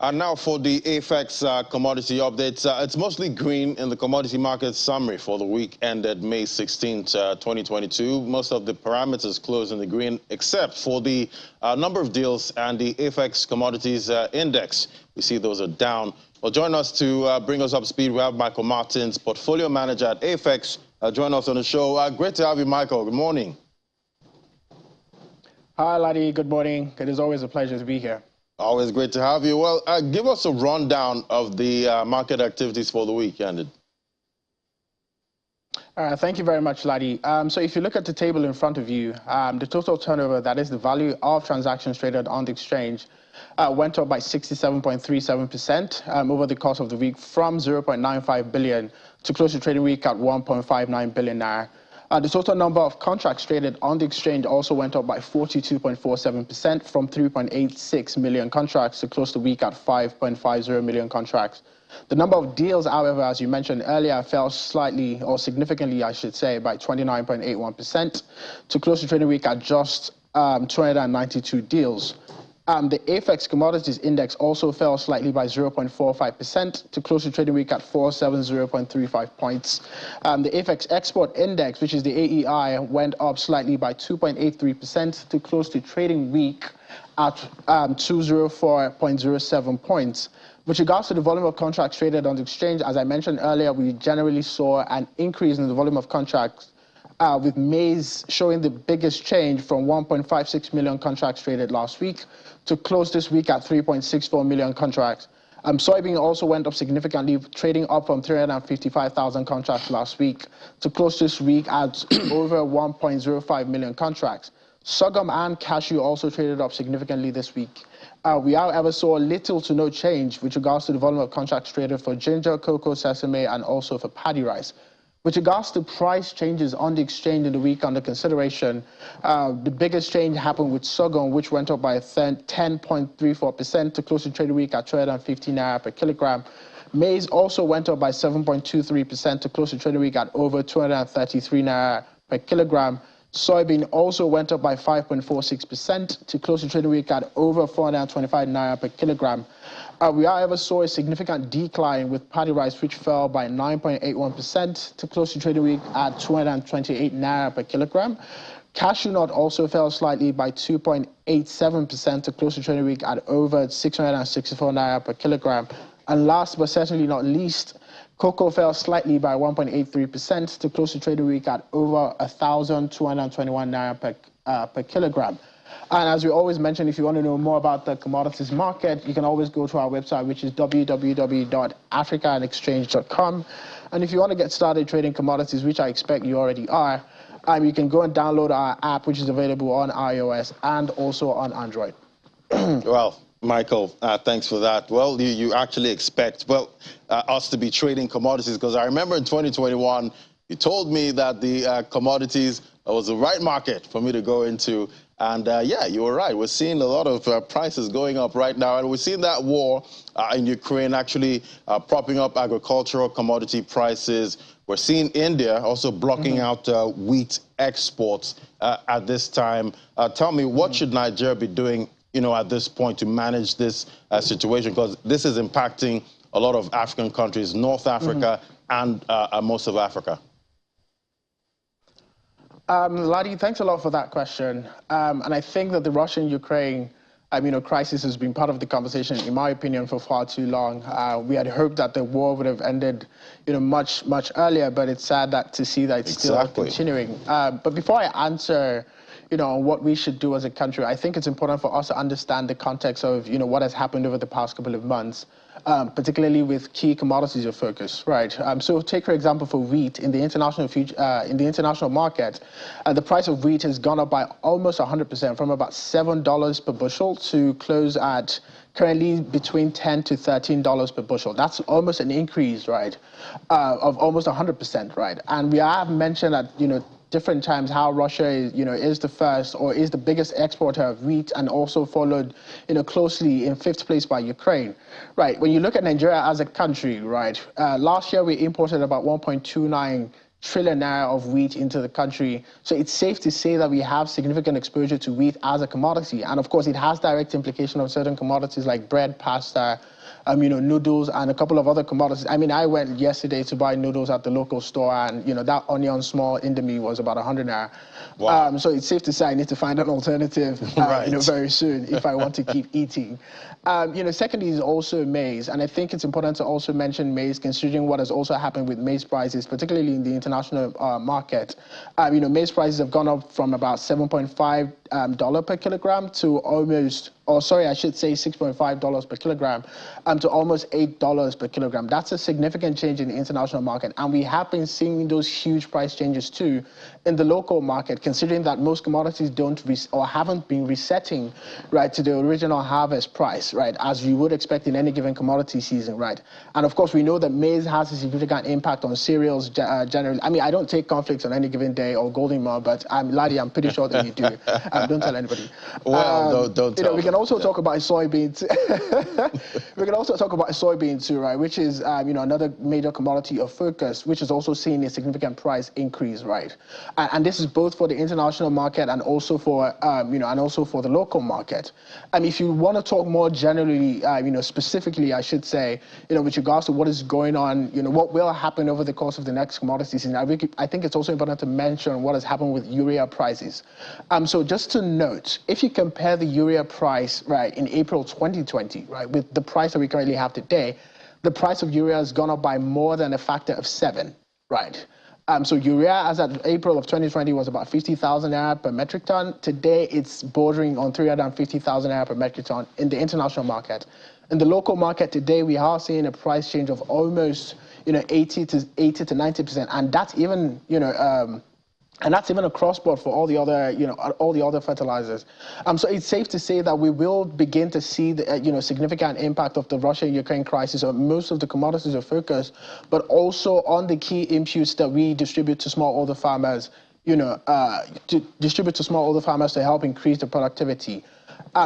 And now for the AFEX commodity updates. It's mostly green in the commodity market summary for the week ended May 16th, 2022. Most of the parameters closed in the green, except for the number of deals and the AFEX commodities index. We see those are down. Well, join us to bring us up to speed. We have Michael Martins, portfolio manager at AFEX, join us on the show. Great to have you, Michael. Good morning. Hi, Ladi. Good morning. It is always a pleasure to be here. Always great to have you. Well, give us a rundown of the market activities for the week ended. Thank you very much, Ladi. So if you look at the table in front of you, the total turnover, that is the value of transactions traded on the exchange, went up by 67.37% over the course of the week, from 0.95 billion to close the trading week at 1.59 billion naira. The total number of contracts traded on the exchange also went up by 42.47%, from 3.86 million contracts to close the week at 5.50 million contracts. The number of deals, however, as you mentioned earlier, fell slightly, or significantly, I should say, by 29.81% to close the trading week at just 292 deals. The AFEX Commodities Index also fell slightly by 0.45% to close the trading week at 470.35 points. The AFEX Export Index, which is the AEI, went up slightly by 2.83% to close the trading week at 204.07 points. With regards to the volume of contracts traded on the exchange, as I mentioned earlier, we generally saw an increase in the volume of contracts, with maize showing the biggest change, from 1.56 million contracts traded last week to close this week at 3.64 million contracts. Soybean also went up significantly, trading up from 355,000 contracts last week to close this week at over 1.05 million contracts. Sorghum and cashew also traded up significantly this week. We, however, saw little to no change with regards to the volume of contracts traded for ginger, cocoa, sesame, and also for paddy rice. With regards to price changes on the exchange in the week under consideration, the biggest change happened with sorghum, which went up by 10.34% to close the trading week at 250 naira per kilogram. Maize also went up by 7.23% to close the trading week at over 233 naira per kilogram. Soybean also went up by 5.46% to close the trading week at over 425 naira per kilogram. We, however, saw a significant decline with paddy rice, which fell by 9.81% to close the trading week at 228 naira per kilogram. Cashew nut also fell slightly by 2.87% to close the trading week at over 664 naira per kilogram. And last but certainly not least, cocoa fell slightly by 1.83% to close the trading week at over 1,221 naira per kilogram. And as we always mention, if you want to know more about the commodities market, you can always go to our website, which is www.africaandexchange.com. And if you want to get started trading commodities, which I expect you already are, you can go and download our app, which is available on iOS and also on Android. Well, Michael, thanks for that. Well, you actually expect, us to be trading commodities, because I remember in 2021, you told me that the commodities was the right market for me to go into. And yeah, you were right. We're seeing a lot of prices going up right now. And we're seeing that war in Ukraine actually propping up agricultural commodity prices. We're seeing India also blocking out wheat exports at this time. Tell me, what should Nigeria be doing, at this point to manage this situation? Because this is impacting a lot of African countries, North Africa and most of Africa. Ladi, thanks a lot for that question. And I think that the Russian-Ukraine crisis has been part of the conversation, in my opinion, for far too long. We had hoped that the war would have ended, much, much earlier, but it's sad to see that it's still continuing. But before I answer, on what we should do as a country, I think it's important for us to understand the context of, what has happened over the past couple of months, particularly with key commodities of focus, right? So take, for example, for wheat in the international market, the price of wheat has gone up by almost 100%, from about $7 per bushel to close at currently between $10 to $13 per bushel. That's almost an increase, right, of almost 100%, right? And we have mentioned that, different times how Russia is, is the first or is the biggest exporter of wheat, and also followed, closely in 5th place by Ukraine, right? When you look at Nigeria as a country, right, last year we imported about 1.29 trillion naira of wheat into the country. So it's safe to say that we have significant exposure to wheat as a commodity. And of course, it has direct implication on certain commodities like bread, pasta, noodles, and a couple of other commodities. I mean, I went yesterday to buy noodles at the local store, and, that onion small Indomie was about 100 naira. Wow. So it's safe to say I need to find an alternative, right. very soon if I want to keep eating. Secondly is also maize, and I think it's important to also mention maize, considering what has also happened with maize prices, particularly in the international market. Maize prices have gone up from about $7.5 per kilogram to almost, I should say $6.5 per kilogram, to almost $8 per kilogram. That's a significant change in the international market, and we have been seeing those huge price changes too in the local market, considering that most commodities haven't been resetting right to the original harvest price, right, as you would expect in any given commodity season, right. And of course, we know that maize has a significant impact on cereals generally. I mean, I don't take conflicts on any given day or golden mile, but Ladi, I'm pretty sure that you do. Don't tell anybody. Well, don't tell. We can also talk about soybeans. We can also talk about soybeans too, right, which is another major commodity of focus, which is also seeing a significant price increase, right. And this is both for the international market and also for the local market. And if you want to talk more generally, specifically, I should say, with regards to what is going on, what will happen over the course of the next commodity season, I think it's also important to mention what has happened with urea prices. So just to note, if you compare the urea price, right, in April 2020, right, with the price that we currently have today, the price of urea has gone up by more than a factor of 7, right? So urea, as of April of 2020, was about 50,000 naira per metric ton. Today, it's bordering on 350,000 naira per metric ton in the international market. In the local market today, we are seeing a price change of almost, 80 to 90%, and that's even, and that's even across board for all the other fertilizers. So it's safe to say that we will begin to see the significant impact of the Russia-Ukraine crisis on most of the commodities of focus, but also on the key inputs that we distribute to smallholder farmers, to help increase the productivity.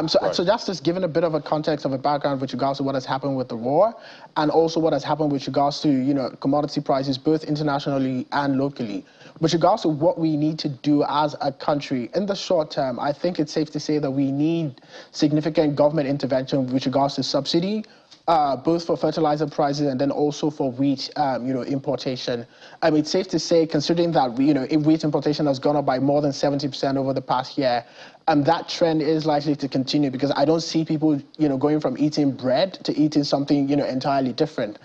So that's just given a bit of a context of a background with regards to what has happened with the war, and also what has happened with regards to commodity prices both internationally and locally. With regards to what we need to do as a country in the short term, I think it's safe to say that we need significant government intervention with regards to subsidy, both for fertilizer prices and then also for wheat, importation. I mean, it's safe to say, considering that wheat importation has gone up by more than 70% over the past year, that trend is likely to continue, because I don't see people, going from eating bread to eating something, entirely different.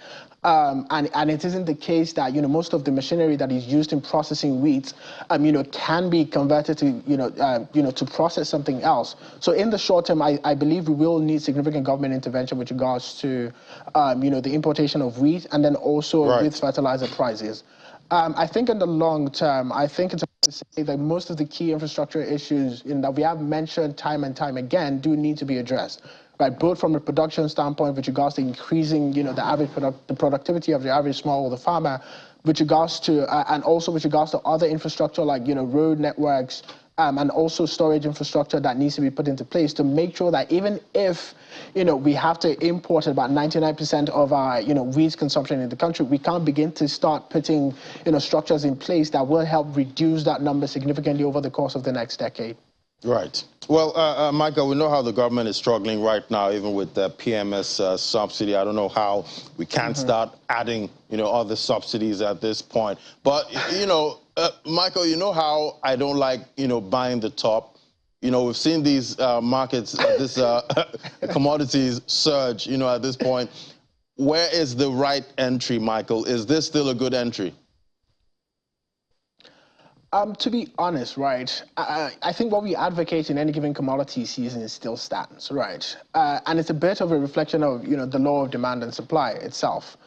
And it isn't the case that most of the machinery that is used in processing wheat, can be converted to to process something else. So in the short term, I believe we will need significant government intervention with regards to the importation of wheat, and then also with fertilizer prices. I think in the long term, I think it's important to say that most of the key infrastructure issues that we have mentioned time and time again do need to be addressed. Right, both from a production standpoint with regards to increasing, the productivity of the average smallholder farmer, with regards to, and also with regards to other infrastructure like, road networks, and also storage infrastructure that needs to be put into place to make sure that even if, we have to import about 99% of our, wheat consumption in the country, we can't begin to start putting, structures in place that will help reduce that number significantly over the course of the next decade. Right. Well, Michael, we know how the government is struggling right now, even with the PMS subsidy. I don't know how we can't start adding, other subsidies at this point. But, Michael, you know how I don't like, buying the top. We've seen these markets, this commodities surge, at this point. Where is the right entry, Michael? Is this still a good entry? To be honest, right, I think what we advocate in any given commodity season still stands, right? And it's a bit of a reflection of, the law of demand and supply itself.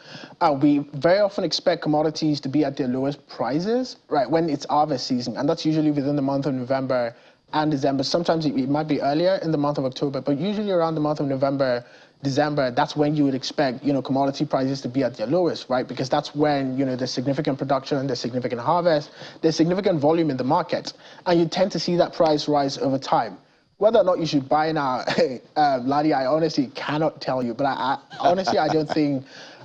We very often expect commodities to be at their lowest prices, right, when it's harvest season, and that's usually within the month of November and December. Sometimes it might be earlier in the month of October, but usually around the month of November, December, that's when you would expect, commodity prices to be at their lowest, right? Because that's when, there's significant production, there's significant harvest, there's significant volume in the market. And you tend to see that price rise over time. Whether or not you should buy now, Ladi, I honestly cannot tell you. But honestly, I don't think.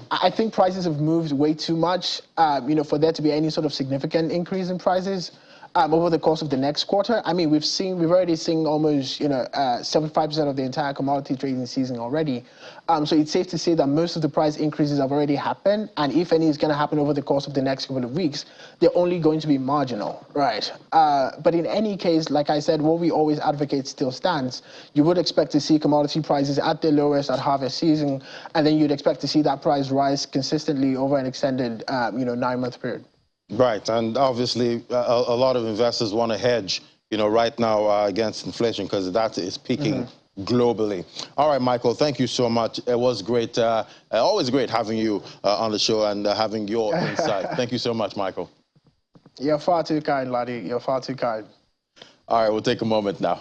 I think prices have moved way too much, for there to be any sort of significant increase in prices over the course of the next quarter. I mean, we've already seen almost, 75% of the entire commodity trading season already. So it's safe to say that most of the price increases have already happened, and if any is going to happen over the course of the next couple of weeks, they're only going to be marginal, right? But in any case, like I said, what we always advocate still stands. You would expect to see commodity prices at their lowest at harvest season, and then you'd expect to see that price rise consistently over an extended, 9-month period. Right, and obviously a lot of investors want to hedge, right now against inflation because that is peaking globally. All right, Michael, thank you so much. It was great, always great having you on the show and having your insight. Thank you so much, Michael. You're far too kind, Ladi. You're far too kind. All right, we'll take a moment now.